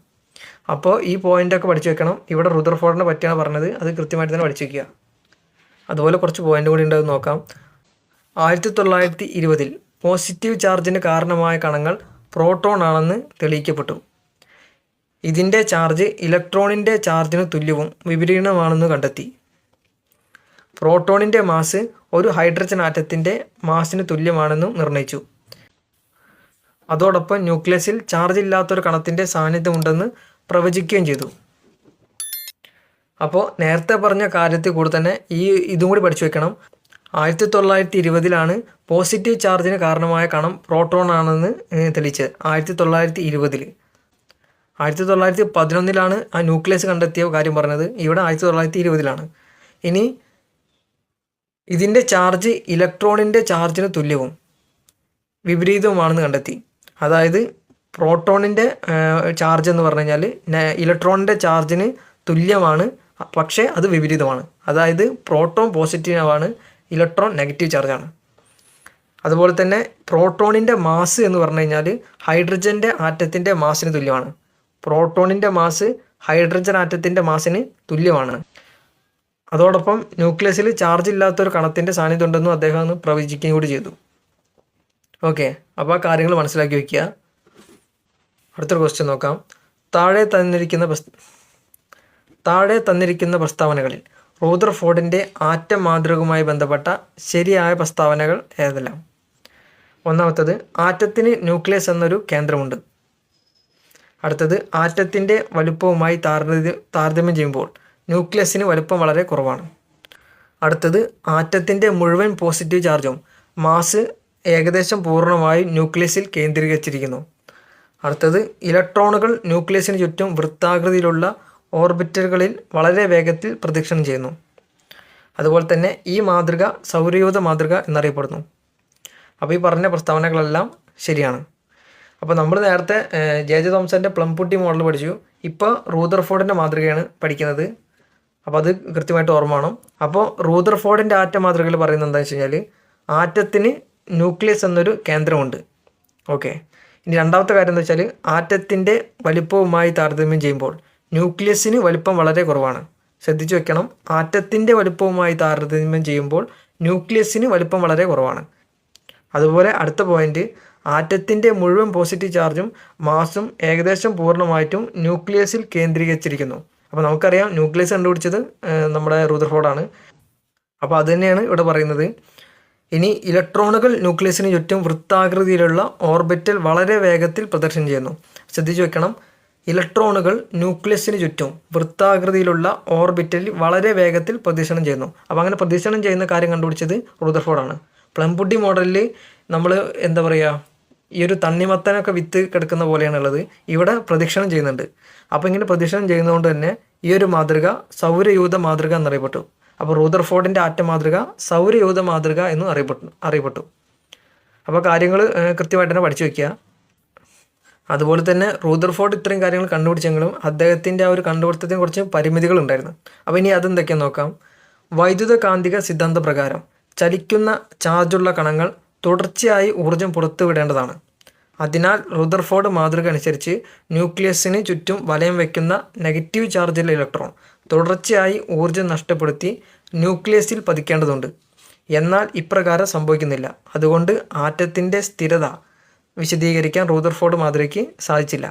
അപ്പോൾ ഈ പോയിൻ്റൊക്കെ പഠിച്ചു വെക്കണം. ഇവിടെ റുദർഫോർഡിനെ പറ്റിയാണ് പറഞ്ഞത്, അത് കൃത്യമായിട്ട് തന്നെ പഠിച്ചു വയ്ക്കുക. അതുപോലെ കുറച്ച് പോയിൻ്റ് കൂടി ഉണ്ടെന്ന് നോക്കാം. 1920 പോസിറ്റീവ് ചാർജിന് കാരണമായ കണങ്ങൾ പ്രോട്ടോൺ ആണെന്ന് തെളിയിക്കപ്പെട്ടു. ഇതിൻ്റെ ചാർജ് ഇലക്ട്രോണിൻ്റെ ചാർജിന് തുല്യവും വിപരീതമാണെന്ന് കണ്ടെത്തി. പ്രോട്ടോണിൻ്റെ മാസ് ഒരു ഹൈഡ്രജൻ ആറ്റത്തിൻ്റെ മാസിന് തുല്യമാണെന്നും നിർണ്ണയിച്ചു. അതോടൊപ്പം ന്യൂക്ലിയസിൽ ചാർജ് ഇല്ലാത്തൊരു കണത്തിൻ്റെ സാന്നിധ്യമുണ്ടെന്ന് പ്രവചിക്കുകയും ചെയ്തു. അപ്പോൾ നേരത്തെ പറഞ്ഞ കാര്യത്തിൽ കൂടെ തന്നെ ഇതും കൂടി പഠിച്ചു വെക്കണം. 1920 പോസിറ്റീവ് ചാർജിന് കാരണമായ കണം പ്രോട്ടോൺ ആണെന്ന് തെളിയിച്ചത്. 1920. 1911 ആ ന്യൂക്ലിയസ് കണ്ടെത്തിയ കാര്യം പറഞ്ഞത്. ഇവിടെ 1920. ഇനി ഇതിൻ്റെ ചാർജ് ഇലക്ട്രോണിൻ്റെ ചാർജിന് തുല്യവും വിപരീതവുമാണെന്ന് കണ്ടെത്തി. അതായത് പ്രോട്ടോണിൻ്റെ ചാർജ് എന്ന് പറഞ്ഞു കഴിഞ്ഞാൽ ഇലക്ട്രോണിൻ്റെ ചാർജിന് തുല്യമാണ്, പക്ഷേ അത് വിപരീതമാണ്. അതായത് പ്രോട്ടോൺ പോസിറ്റീവാണ്, ഇലക്ട്രോൺ നെഗറ്റീവ് ചാർജാണ്. അതുപോലെ തന്നെ പ്രോട്ടോണിൻ്റെ മാസ് എന്ന് പറഞ്ഞു കഴിഞ്ഞാൽ ഹൈഡ്രജൻ്റെ ആറ്റത്തിൻ്റെ മാസിന് തുല്യമാണ്. പ്രോട്ടോണിൻ്റെ മാസ് ഹൈഡ്രജൻ ആറ്റത്തിൻ്റെ മാസിന് തുല്യമാണ്. അതോടൊപ്പം ന്യൂക്ലിയസിൽ ചാർജ് ഇല്ലാത്തൊരു കണത്തിൻ്റെ സാന്നിധ്യം ഉണ്ടെന്നും അദ്ദേഹം ഒന്ന് പ്രവചിക്കുകയും കൂടി ചെയ്തു. ഓക്കെ, അപ്പോൾ ആ കാര്യങ്ങൾ മനസ്സിലാക്കി വയ്ക്കുക. അടുത്തൊരു ക്വസ്റ്റ്യൻ നോക്കാം. താഴെ തന്നിരിക്കുന്ന പ്രസ്താവനകളിൽ റൂദർഫോർഡിൻ്റെ ആറ്റം മാതൃകയുമായി ബന്ധപ്പെട്ട ശരിയായ പ്രസ്താവനകൾ ഏതെല്ലാം? ഒന്നാമത്തത്, ആറ്റത്തിന് ന്യൂക്ലിയസ് എന്നൊരു കേന്ദ്രമുണ്ട്. അടുത്തത്, ആറ്റത്തിൻ്റെ വലുപ്പവുമായി താരതമ്യം ചെയ്യുമ്പോൾ ന്യൂക്ലിയസിന് വലുപ്പം വളരെ കുറവാണ്. അടുത്തത്, ആറ്റത്തിൻ്റെ മുഴുവൻ പോസിറ്റീവ് ചാർജും മാസ് ഏകദേശം പൂർണ്ണമായും ന്യൂക്ലിയസിൽ കേന്ദ്രീകരിച്ചിരിക്കുന്നു. അടുത്തത്, ഇലക്ട്രോണുകൾ ന്യൂക്ലിയസിന് ചുറ്റും വൃത്താകൃതിയിലുള്ള ഓർബിറ്റലുകളിൽ വളരെ വേഗത്തിൽ പ്രദക്ഷിണം ചെയ്യുന്നു. അതുപോലെ തന്നെ ഈ മാതൃക സൗരയൂഥ മാതൃക എന്നറിയപ്പെടുന്നു. അപ്പോൾ ഈ പറഞ്ഞ പ്രസ്താവനകളെല്ലാം ശരിയാണ്. അപ്പോൾ നമ്മൾ നേരത്തെ ജെ തോംസൻ്റെ പ്ലംപുട്ടി മോഡൽ പഠിച്ചു. ഇപ്പോൾ റൂദർഫോർഡിൻ്റെ മാതൃകയാണ് പഠിക്കുന്നത്. അപ്പോൾ അത് കൃത്യമായിട്ട് ഓർമ്മ വേണം. അപ്പോൾ റൂദർഫോർഡിൻ്റെ ആറ്റ മാതൃകയിൽ പറയുന്നത് എന്താണെന്ന് വെച്ച് കഴിഞ്ഞാൽ ആറ്റത്തിന് ന്യൂക്ലിയസ് എന്നൊരു കേന്ദ്രമുണ്ട്. ഓക്കെ, ഇനി രണ്ടാമത്തെ കാര്യം എന്താ വെച്ചാൽ ആറ്റത്തിൻ്റെ വലിപ്പവുമായി താരതമ്യം ചെയ്യുമ്പോൾ ന്യൂക്ലിയസിന് വലിപ്പം വളരെ കുറവാണ്. ശ്രദ്ധിച്ചു വെക്കണം, ആറ്റത്തിൻ്റെ വലിപ്പവുമായി താരതമ്യം ചെയ്യുമ്പോൾ ന്യൂക്ലിയസിന് വലിപ്പം വളരെ കുറവാണ്. അതുപോലെ അടുത്ത പോയിന്റ്, ആറ്റത്തിൻ്റെ മുഴുവൻ പോസിറ്റീവ് ചാർജും മാസും ഏകദേശം പൂർണ്ണമായിട്ടും ന്യൂക്ലിയസിൽ കേന്ദ്രീകരിച്ചിരിക്കുന്നു. അപ്പോൾ നമുക്കറിയാം ന്യൂക്ലിയസ് കണ്ടുപിടിച്ചത് നമ്മുടെ റൂദർഫോർഡാണ്. അപ്പോൾ അത് തന്നെയാണ് ഇവിടെ പറയുന്നത്. ഇനി ഇലക്ട്രോണുകൾ ന്യൂക്ലിയസിന് ചുറ്റും വൃത്താകൃതിയിലുള്ള ഓർബിറ്റൽ വളരെ വേഗത്തിൽ പ്രദർശനം ചെയ്യുന്നു. ശ്രദ്ധിച്ചു വെക്കണം, ഇലക്ട്രോണുകൾ ന്യൂക്ലിയസിന് ചുറ്റും വൃത്താകൃതിയിലുള്ള ഓർബിറ്റലിൽ വളരെ വേഗത്തിൽ പ്രദക്ഷിണം ചെയ്യുന്നു. അപ്പോൾ അങ്ങനെ പ്രദക്ഷിണം ചെയ്യുന്ന കാര്യം കണ്ടുപിടിച്ചത് റൂദർഫോർഡാണ്. പ്ലംപുട്ടി മോഡലിൽ നമ്മൾ എന്താ പറയുക, ഈ ഒരു തണ്ണിമത്തനൊക്കെ വിത്ത് കിടക്കുന്ന പോലെയാണുള്ളത്. ഇവിടെ പ്രദക്ഷിണം ചെയ്യുന്നുണ്ട്. അപ്പോൾ ഇങ്ങനെ പ്രദക്ഷിണം ചെയ്യുന്നതുകൊണ്ട് തന്നെ ഈ ഒരു മാതൃക സൗരയൂഥ മാതൃക എന്നറിയപ്പെട്ടു. അപ്പോൾ റൂദർഫോർഡിൻ്റെ ആറ്റ മാതൃക സൗരയൂഥ മാതൃക എന്നും അറിയപ്പെട്ടു. അപ്പോൾ കാര്യങ്ങൾ കൃത്യമായിട്ട് തന്നെ പഠിച്ചു വയ്ക്കുക. അതുപോലെ തന്നെ റൂദർഫോർഡ് ഇത്രയും കാര്യങ്ങൾ കണ്ടുപിടിച്ചെങ്കിലും അദ്ദേഹത്തിൻ്റെ ആ ഒരു കണ്ടുപിടുത്തത്തിന് കുറച്ച് പരിമിതികളുണ്ടായിരുന്നു. അപ്പോൾ ഇനി അതെന്തൊക്കെയാണെന്ന് നോക്കാം. വൈദ്യുത കാന്തിക സിദ്ധാന്ത പ്രകാരം ചലിക്കുന്ന ചാർജുള്ള കണങ്ങൾ തുടർച്ചയായി ഊർജം പുറത്തുവിടേണ്ടതാണ്. അതിനാൽ റൂദർഫോർഡ് മാതൃക അനുസരിച്ച് ന്യൂക്ലിയസിന് ചുറ്റും വലയം വയ്ക്കുന്ന നെഗറ്റീവ് ചാർജുള്ള ഇലക്ട്രോൺ തുടർച്ചയായി ഊർജം നഷ്ടപ്പെടുത്തി ന്യൂക്ലിയസിൽ പതിക്കേണ്ടതുണ്ട്. എന്നാൽ ഇപ്രകാരം സംഭവിക്കുന്നില്ല. അതുകൊണ്ട് ആറ്റത്തിൻ്റെ സ്ഥിരത വിശദീകരിക്കാൻ റൂദർഫോർഡ് മാതൃകയ്ക്ക് സാധിച്ചില്ല.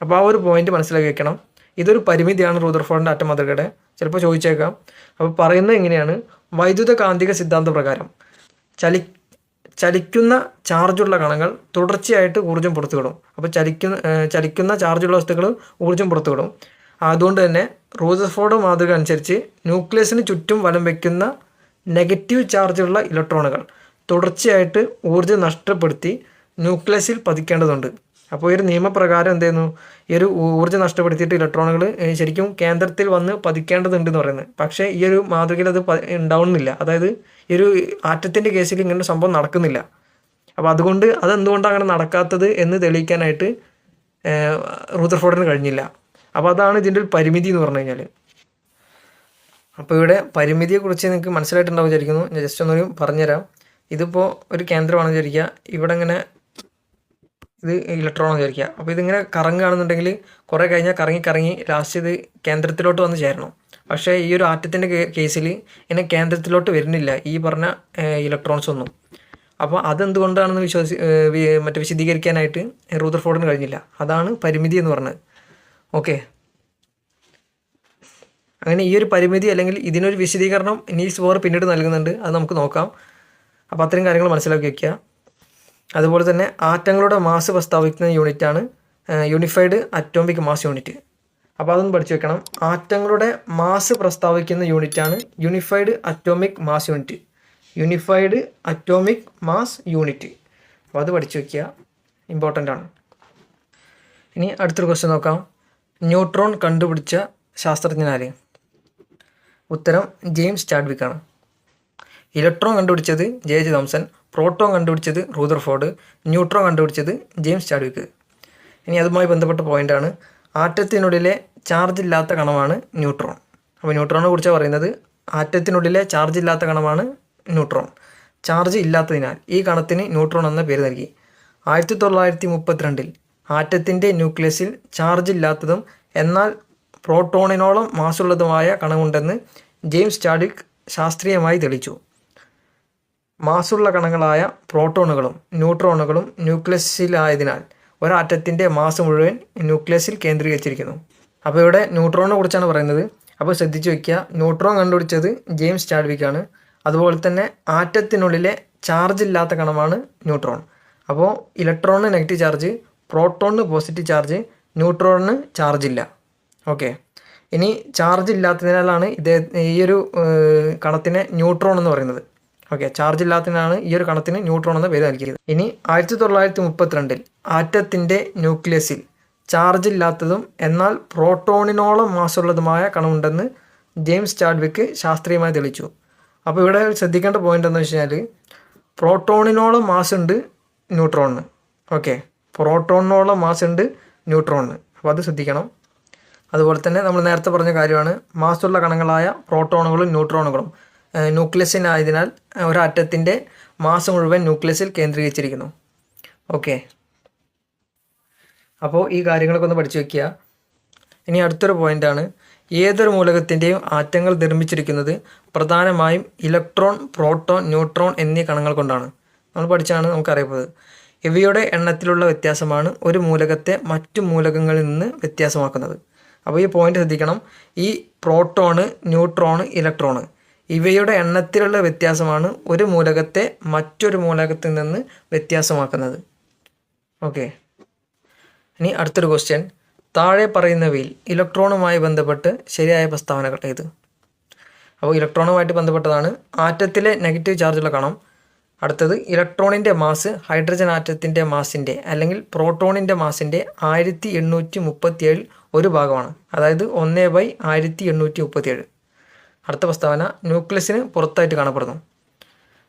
അപ്പോൾ ആ ഒരു പോയിന്റ് മനസ്സിലാക്കി വെക്കണം. ഇതൊരു പരിമിതിയാണ് റൂദർഫോർഡിൻ്റെ ആറ്റ മാതൃകയുടെ. ചിലപ്പോൾ ചോദിച്ചേക്കാം. അപ്പോൾ പറയുന്നത് എങ്ങനെയാണ്, വൈദ്യുത കാന്തിക സിദ്ധാന്ത പ്രകാരം ചലിക്കുന്ന ചാർജുള്ള കണങ്ങൾ തുടർച്ചയായിട്ട് ഊർജ്ജം പുറത്തുവിടും. അപ്പോൾ ചലിക്കുന്ന ചാർജുള്ള വസ്തുക്കൾ ഊർജ്ജം പുറത്തുവിടും. അതുകൊണ്ട് തന്നെ റൂദർഫോർഡ് മാതൃക അനുസരിച്ച് ന്യൂക്ലിയസിന് ചുറ്റും വലം വയ്ക്കുന്ന നെഗറ്റീവ് ചാർജുള്ള ഇലക്ട്രോണുകൾ തുടർച്ചയായിട്ട് ഊർജ്ജം നഷ്ടപ്പെടുത്തി ന്യൂക്ലിയസിൽ പതിക്കേണ്ടതുണ്ട്. അപ്പോൾ ഈ ഒരു നിയമപ്രകാരം എന്ത് ചെയ്യുന്നു, ഈ ഒരു ഊർജ്ജം നഷ്ടപ്പെടുത്തിയിട്ട് ഇലക്ട്രോണുകൾ ശരിക്കും കേന്ദ്രത്തിൽ വന്ന് പതിക്കേണ്ടതുണ്ട് എന്ന് പറയുന്നത്. പക്ഷേ ഈ ഒരു മാതൃകയിൽ അത് ഉണ്ടാവുന്നില്ല. അതായത് ഈ ഒരു ആറ്റത്തിൻ്റെ കേസിൽ ഇങ്ങനെ സംഭവം നടക്കുന്നില്ല. അപ്പോൾ അതുകൊണ്ട് അതെന്തുകൊണ്ടാണ് അങ്ങനെ നടക്കാത്തത് എന്ന് തെളിയിക്കാനായിട്ട് റൂദർഫോർഡിന് കഴിഞ്ഞില്ല. അപ്പോൾ അതാണ് ഇതിൻ്റെ ഒരു പരിമിതി എന്ന് പറഞ്ഞു കഴിഞ്ഞാൽ. അപ്പോൾ ഇവിടെ പരിമിതിയെക്കുറിച്ച് നിങ്ങൾക്ക് മനസ്സിലായിട്ടുണ്ടാവും വിചാരിക്കുന്നു. ഞാൻ ജസ്റ്റ് ഒന്നൊരു പറഞ്ഞുതരാം. ഇതിപ്പോൾ ഒരു കേന്ദ്രമാണെന്ന് വിചാരിക്കുക. ഇവിടെ ഇങ്ങനെ ഇത് ഇലക്ട്രോൺ എന്ന് വിചാരിക്കുക. അപ്പോൾ ഇതിങ്ങനെ കറങ്ങുകയാണെന്നുണ്ടെങ്കിൽ കുറേ കഴിഞ്ഞാൽ കറങ്ങി ലാസ്റ്റ് ഇത് കേന്ദ്രത്തിലോട്ട് വന്ന് ചേരണം. പക്ഷേ ഈ ഒരു ആറ്റത്തിൻ്റെ കേസിൽ ഇങ്ങനെ കേന്ദ്രത്തിലോട്ട് വരുന്നില്ല ഈ പറഞ്ഞ ഇലക്ട്രോൺസ് ഒന്നും. അപ്പോൾ അതെന്തുകൊണ്ടാണെന്ന് വിശദീകരിക്കാനായിട്ട് റൂദർഫോർഡിന് കഴിഞ്ഞില്ല. അതാണ് പരിമിതി എന്ന് പറഞ്ഞത്. ഓക്കെ, അങ്ങനെ ഈ ഒരു പരിമിതി അല്ലെങ്കിൽ ഇതിനൊരു വിശദീകരണം നീൽസ് ബോർ പിന്നീട് നൽകുന്നുണ്ട്. അത് നമുക്ക് നോക്കാം. അപ്പോൾ അത്രയും കാര്യങ്ങൾ മനസ്സിലാക്കി വയ്ക്കുക. അതുപോലെ തന്നെ ആറ്റങ്ങളുടെ മാസ് പ്രസ്താവിക്കുന്ന യൂണിറ്റാണ് യൂണിഫൈഡ് അറ്റോമിക് മാസ് യൂണിറ്റ്. അപ്പോൾ അതൊന്ന് പഠിച്ചു വെക്കണം. ആറ്റങ്ങളുടെ മാസ് പ്രസ്താവിക്കുന്ന യൂണിറ്റാണ് unified atomic mass unit. Unified atomic mass unit. അപ്പോൾ അത് പഠിച്ചു വയ്ക്കുക, ഇമ്പോർട്ടൻ്റ് ആണ്. ഇനി അടുത്തൊരു ക്വസ്റ്റ്യൻ നോക്കാം. ന്യൂട്രോൺ കണ്ടുപിടിച്ച ശാസ്ത്രജ്ഞനാര്? ഉത്തരം ജെയിംസ് ചാഡ്വിക് ആണ്. ഇലക്ട്രോൺ കണ്ടുപിടിച്ചത് ജെ തോംസൺ, പ്രോട്ടോൺ കണ്ടുപിടിച്ചത് റൂദർഫോർഡ്, ന്യൂട്രോൺ കണ്ടുപിടിച്ചത് ജെയിംസ് ചാഡ്വിക്. ഇനി അതുമായി ബന്ധപ്പെട്ട പോയിൻ്റാണ് ആറ്റത്തിനുള്ളിലെ ചാർജ് ഇല്ലാത്ത കണമാണ് ന്യൂട്രോൺ. അപ്പോൾ ന്യൂട്രോണിനെ കുറിച്ചാണ് പറയുന്നത്. ആറ്റത്തിനുള്ളിലെ ചാർജ് ഇല്ലാത്ത കണമാണ് ന്യൂട്രോൺ. ചാർജ് ഇല്ലാത്തതിനാൽ ഈ കണത്തിന് ന്യൂട്രോൺ എന്ന പേര് നൽകി. 1932 ആറ്റത്തിൻ്റെ ന്യൂക്ലിയസിൽ ചാർജ് ഇല്ലാത്തതും എന്നാൽ പ്രോട്ടോണിനോളം മാസുള്ളതുമായ കണമുണ്ടെന്ന് ജെയിംസ് ചാഡ്വിക് ശാസ്ത്രീയമായി തെളിയിച്ചു. മാസുള്ള കണങ്ങളായ പ്രോട്ടോണുകളും ന്യൂട്രോണുകളും ന്യൂക്ലിയസിലായതിനാൽ ഒരാറ്റത്തിൻ്റെ മാസ് മുഴുവൻ ന്യൂക്ലിയസിൽ കേന്ദ്രീകരിച്ചിരിക്കുന്നു. അപ്പോൾ ഇവിടെ ന്യൂട്രോണിനെ കുറിച്ചാണ് പറയുന്നത്. അപ്പോൾ ശ്രദ്ധിച്ചു വയ്ക്കുക, ന്യൂട്രോൺ കണ്ടുപിടിച്ചത് ജെയിംസ് ചാഡ്വിക് ആണ്. അതുപോലെ തന്നെ ആറ്റത്തിനുള്ളിലെ ചാർജ് ഇല്ലാത്ത കണമാണ് ന്യൂട്രോൺ. അപ്പോൾ ഇലക്ട്രോണിന് നെഗറ്റീവ് ചാർജ്, പ്രോട്ടോണിന് പോസിറ്റീവ് ചാർജ്, ന്യൂട്രോണിന് ചാർജ് ഇല്ല. ഓക്കെ, ഇനി ചാർജ് ഇല്ലാത്തതിനാലാണ് ഈ ഒരു കണത്തിനെ ന്യൂട്രോൺ എന്ന് പറയുന്നത്. ഓക്കെ, ചാർജ് ഇല്ലാത്തതിനാണ് ഈ ഒരു കണത്തിന് ന്യൂട്രോൺ എന്ന പേര് നൽകിയത്. ഇനി 1932 ആറ്റത്തിൻ്റെ ന്യൂക്ലിയസിൽ ചാർജ് ഇല്ലാത്തതും എന്നാൽ പ്രോട്ടോണിനോളം മാസുള്ളതുമായ കണമുണ്ടെന്ന് ജെയിംസ് ചാഡ്വിക് ശാസ്ത്രീയമായി തെളിയിച്ചു. അപ്പോൾ ഇവിടെ ശ്രദ്ധിക്കേണ്ട പോയിന്റ് എന്ന് വെച്ച് കഴിഞ്ഞാൽ പ്രോട്ടോണിനോളം മാസ് ഉണ്ട് ന്യൂട്രോണിന്. ഓക്കെ, പ്രോട്ടോണിനോളം മാസ് ഉണ്ട് ന്യൂട്രോണിന്. അപ്പോൾ അത് ശ്രദ്ധിക്കണം. അതുപോലെ തന്നെ നമ്മൾ നേരത്തെ പറഞ്ഞ കാര്യമാണ് മാസുള്ള കണങ്ങളായ പ്രോട്ടോണുകളും ന്യൂട്രോണുകളും ന്യൂക്ലിയസിനായതിനാൽ ഒരാറ്റത്തിൻ്റെ മാസ് മുഴുവൻ ന്യൂക്ലിയസിൽ കേന്ദ്രീകരിച്ചിരിക്കുന്നു. ഓക്കെ, അപ്പോൾ ഈ കാര്യങ്ങളൊക്കെ ഒന്ന് പഠിച്ചു വയ്ക്കുക. ഇനി അടുത്തൊരു പോയിൻ്റാണ്, ഏതൊരു മൂലകത്തിൻ്റെയും ആറ്റങ്ങൾ നിർമ്മിച്ചിരിക്കുന്നത് പ്രധാനമായും ഇലക്ട്രോൺ, പ്രോട്ടോൺ, ന്യൂട്രോൺ എന്നീ കണങ്ങൾ കൊണ്ടാണ്. നമ്മൾ പഠിച്ചാണ് നമുക്കറിയുന്നത്. ഇവയുടെ എണ്ണത്തിലുള്ള വ്യത്യാസമാണ് ഒരു മൂലകത്തെ മറ്റു മൂലകങ്ങളിൽ നിന്ന് വ്യത്യാസമാക്കുന്നത്. അപ്പോൾ ഈ പോയിന്റ് ശ്രദ്ധിക്കണം. ഈ പ്രോട്ടോണ്, ന്യൂട്രോണ്, ഇലക്ട്രോണ് ഇവയുടെ എണ്ണത്തിലുള്ള വ്യത്യാസമാണ് ഒരു മൂലകത്തെ മറ്റൊരു മൂലകത്തിൽ നിന്ന് വ്യത്യാസമാക്കുന്നത്. ഓക്കെ, ഇനി അടുത്തൊരു ക്വസ്റ്റ്യൻ. താഴെ പറയുന്നവയിൽ ഇലക്ട്രോണുമായി ബന്ധപ്പെട്ട് ശരിയായ പ്രസ്താവനകൾ ഏത്? അപ്പോൾ ഇലക്ട്രോണുമായിട്ട് ബന്ധപ്പെട്ടതാണ് ആറ്റത്തിലെ നെഗറ്റീവ് ചാർജുള്ള കണം. അടുത്തത് ഇലക്ട്രോണിൻ്റെ മാസ് ഹൈഡ്രജൻ ആറ്റത്തിൻ്റെ മാസിൻ്റെ അല്ലെങ്കിൽ പ്രോട്ടോണിൻ്റെ മാസിൻ്റെ 1837 ഒരു ഭാഗമാണ്. അതായത് 1/1837. അടുത്ത പ്രസ്താവന ന്യൂക്ലിയസിന് പുറത്തായിട്ട് കാണപ്പെടുന്നു.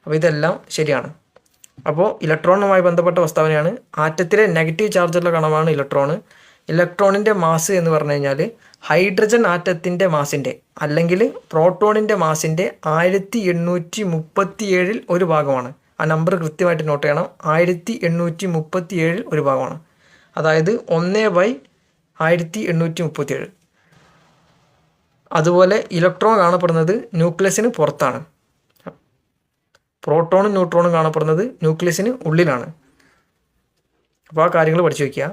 അപ്പോൾ ഇതെല്ലാം ശരിയാണ്. അപ്പോൾ ഇലക്ട്രോണുമായി ബന്ധപ്പെട്ട പ്രസ്താവനയാണ്. ആറ്റത്തിലെ നെഗറ്റീവ് ചാർജുള്ള കണമാണ് ഇലക്ട്രോണ്. ഇലക്ട്രോണിൻ്റെ മാസ് എന്ന് പറഞ്ഞു കഴിഞ്ഞാൽ ഹൈഡ്രജൻ ആറ്റത്തിൻ്റെ മാസിൻ്റെ അല്ലെങ്കിൽ പ്രോട്ടോണിൻ്റെ മാസിൻ്റെ 1837 ഒരു ഭാഗമാണ്. ആ നമ്പർ കൃത്യമായിട്ട് നോട്ട് ചെയ്യണം. 1837 ഒരു ഭാഗമാണ്. അതായത് 1/1837. അതുപോലെ ഇലക്ട്രോൺ കാണപ്പെടുന്നത് ന്യൂക്ലിയസിന് പുറത്താണ്. പ്രോട്ടോണും ന്യൂട്രോണും കാണപ്പെടുന്നത് ന്യൂക്ലിയസിന് ഉള്ളിലാണ്. അപ്പോൾ ആ കാര്യങ്ങൾ പഠിച്ചു വയ്ക്കുക.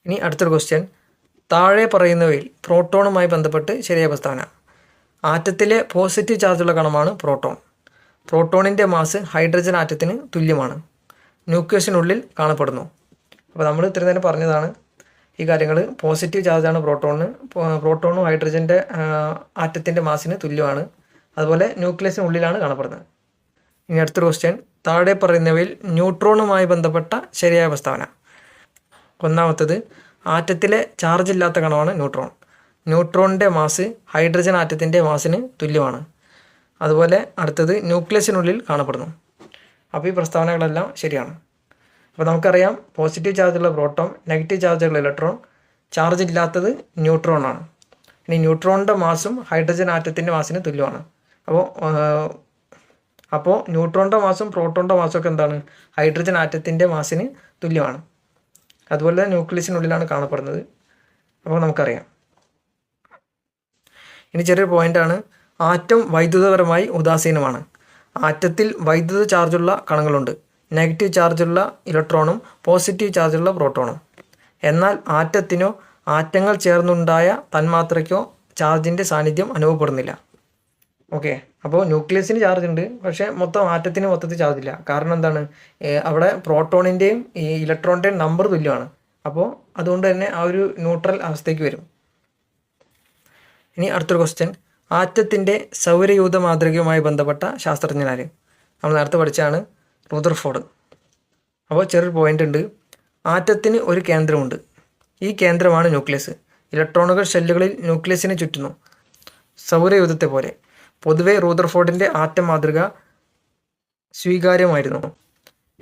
ഇനി അടുത്തൊരു ക്വസ്റ്റ്യൻ. താഴെ പറയുന്നവയിൽ പ്രോട്ടോണുമായി ബന്ധപ്പെട്ട് ശരിയായ പ്രസ്താവന. ആറ്റത്തിലെ പോസിറ്റീവ് ചാർജുള്ള കണമാണ് പ്രോട്ടോൺ. പ്രോട്ടോണിൻ്റെ മാസ് ഹൈഡ്രജൻ ആറ്റത്തിന് തുല്യമാണ്. ന്യൂക്ലിയസിനുള്ളിൽ കാണപ്പെടുന്നു. അപ്പോൾ നമ്മൾ ഇത്രയും തന്നെ പറഞ്ഞതാണ് ഈ കാര്യങ്ങൾ. പോസിറ്റീവ് ചാർജാണ് പ്രോട്ടോണിന്. പ്രോട്ടോണും ഹൈഡ്രജൻ്റെ ആറ്റത്തിൻ്റെ മാസിന് തുല്യമാണ്. അതുപോലെ ന്യൂക്ലിയസിനുള്ളിലാണ് കാണപ്പെടുന്നത്. ഇനി അടുത്തൊരു ക്വസ്റ്റ്യൻ. താഴെ പറയുന്നവയിൽ ന്യൂട്രോണുമായി ബന്ധപ്പെട്ട ശരിയായ പ്രസ്താവന. ഒന്നാമത്തത് ആറ്റത്തിലെ ചാർജ് ഇല്ലാത്ത കണമാണ് ന്യൂട്രോൺ. ന്യൂട്രോണിൻ്റെ മാസ് ഹൈഡ്രജൻ ആറ്റത്തിൻ്റെ മാസിന് തുല്യമാണ്. അതുപോലെ അടുത്തത് ന്യൂക്ലിയസിനുള്ളിൽ കാണപ്പെടുന്നു. അപ്പോൾ ഈ പ്രസ്താവനകളെല്ലാം ശരിയാണ്. അപ്പോൾ നമുക്കറിയാം പോസിറ്റീവ് ചാർജുള്ള പ്രോട്ടോൺ, നെഗറ്റീവ് ചാർജുള്ള ഇലക്ട്രോൺ, ചാർജ് ഇല്ലാത്തത് ന്യൂട്രോൺ ആണ്. ഇനി ന്യൂട്രോണിൻ്റെ മാസും ഹൈഡ്രജൻ ആറ്റത്തിൻ്റെ മാസിന് തുല്യമാണ്. അപ്പോൾ അപ്പോൾ ന്യൂട്രോണിൻ്റെ മാസും പ്രോട്ടോണിൻ്റെ മാസും ഒക്കെ എന്താണ് ഹൈഡ്രജൻ ആറ്റത്തിൻ്റെ മാസിന് തുല്യമാണ്. അതുപോലെ തന്നെ ന്യൂക്ലിയസിനുള്ളിലാണ് കാണപ്പെടുന്നത്. അപ്പോൾ നമുക്കറിയാം. ഇനി ചെറിയൊരു പോയിൻ്റാണ്, ആറ്റം വൈദ്യുതപരമായി ഉദാസീനമാണ്. ആറ്റത്തിൽ വൈദ്യുത ചാർജുള്ള കണങ്ങളുണ്ട്, നെഗറ്റീവ് ചാർജുള്ള ഇലക്ട്രോണും പോസിറ്റീവ് ചാർജുള്ള പ്രോട്ടോണും. എന്നാൽ ആറ്റത്തിനോ ആറ്റങ്ങൾ ചേർന്നുണ്ടായ തന്മാത്രയ്ക്കോ ചാർജിൻ്റെ സാന്നിധ്യം അനുഭവപ്പെടുന്നില്ല. ഓക്കെ, അപ്പോൾ ന്യൂക്ലിയസിന് ചാർജ് ഉണ്ട്, പക്ഷേ ആറ്റത്തിന് മൊത്തത്തിൽ ചാർജ് ഇല്ല. കാരണം എന്താണ്, അവിടെ പ്രോട്ടോണിൻ്റെയും ഈ ഇലക്ട്രോണിൻ്റെയും നമ്പർ തുല്യമാണ്. അപ്പോൾ അതുകൊണ്ട് തന്നെ ആ ഒരു ന്യൂട്രൽ അവസ്ഥയ്ക്ക് വരും. ഇനി അടുത്തൊരു ക്വസ്റ്റ്യൻ, ആറ്റത്തിൻ്റെ സൗരയൂഥ മാതൃകയുമായി ബന്ധപ്പെട്ട ശാസ്ത്രജ്ഞനാർ? നമ്മൾ നേരത്തെ പഠിച്ചാണ് റൂദർഫോർഡ്. അപ്പോൾ ചെറിയൊരു പോയിൻ്റ് ഉണ്ട്, ആറ്റത്തിന് ഒരു കേന്ദ്രമുണ്ട്, ഈ കേന്ദ്രമാണ് ന്യൂക്ലിയസ്. ഇലക്ട്രോണുകൾ ഷെല്ലുകളിൽ ന്യൂക്ലിയസിനെ ചുറ്റുന്നു, സൗരയൂഥത്തെ പോലെ. പൊതുവെ റൂദർഫോർഡിൻ്റെ ആറ്റം മാതൃക സ്വീകാര്യമായിരുന്നു.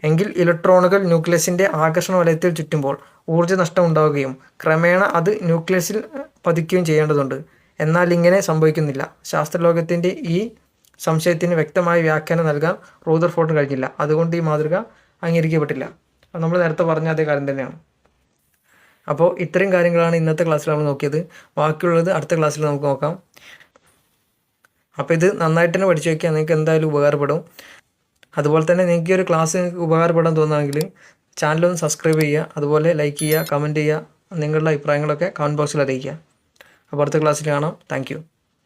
എങ്കിൽ ഇലക്ട്രോണുകൾ ന്യൂക്ലിയസിൻ്റെ ആകർഷണ വലയത്തിൽ ചുറ്റുമ്പോൾ ഊർജ്ജ നഷ്ടം ഉണ്ടാവുകയും ക്രമേണ അത് ന്യൂക്ലിയസിൽ പതിക്കുകയും ചെയ്യേണ്ടതുണ്ട്. എന്നാൽ ഇങ്ങനെ സംഭവിക്കുന്നില്ല. ശാസ്ത്രലോകത്തിൻ്റെ ഈ സംശയത്തിന് വ്യക്തമായ വ്യാഖ്യാനം നൽകാൻ റൂദർഫോർഡിന് കഴിഞ്ഞില്ല. അതുകൊണ്ട് ഈ മാതൃക അംഗീകരിക്കപ്പെട്ടില്ല. നമ്മൾ നേരത്തെ പറഞ്ഞ അതേ കാര്യം തന്നെയാണ്. അപ്പോൾ ഇത്രയും കാര്യങ്ങളാണ് ഇന്നത്തെ ക്ലാസ്സിൽ നമ്മൾ നോക്കിയത്. ബാക്കിയുള്ളത് അടുത്ത ക്ലാസ്സിൽ നമുക്ക് നോക്കാം. അപ്പോൾ ഇത് നന്നായിട്ട് തന്നെ പഠിച്ചു വയ്ക്കുക, നിങ്ങൾക്ക് എന്തായാലും ഉപകാരപ്പെടും. അതുപോലെ തന്നെ നിങ്ങൾക്ക് ഈ ഒരു ക്ലാസ് നിങ്ങൾക്ക് ഉപകാരപ്പെടാൻ തോന്നുകയാണെങ്കിൽ ചാനലൊന്ന് സബ്സ്ക്രൈബ് ചെയ്യുക, അതുപോലെ ലൈക്ക് ചെയ്യുക, കമൻറ്റ് ചെയ്യുക, നിങ്ങളുടെ അഭിപ്രായങ്ങളൊക്കെ കമൻറ്റ് ബോക്സിൽ അറിയിക്കുക. അപ്പോൾ അടുത്ത ക്ലാസ്സിൽ കാണാം. താങ്ക്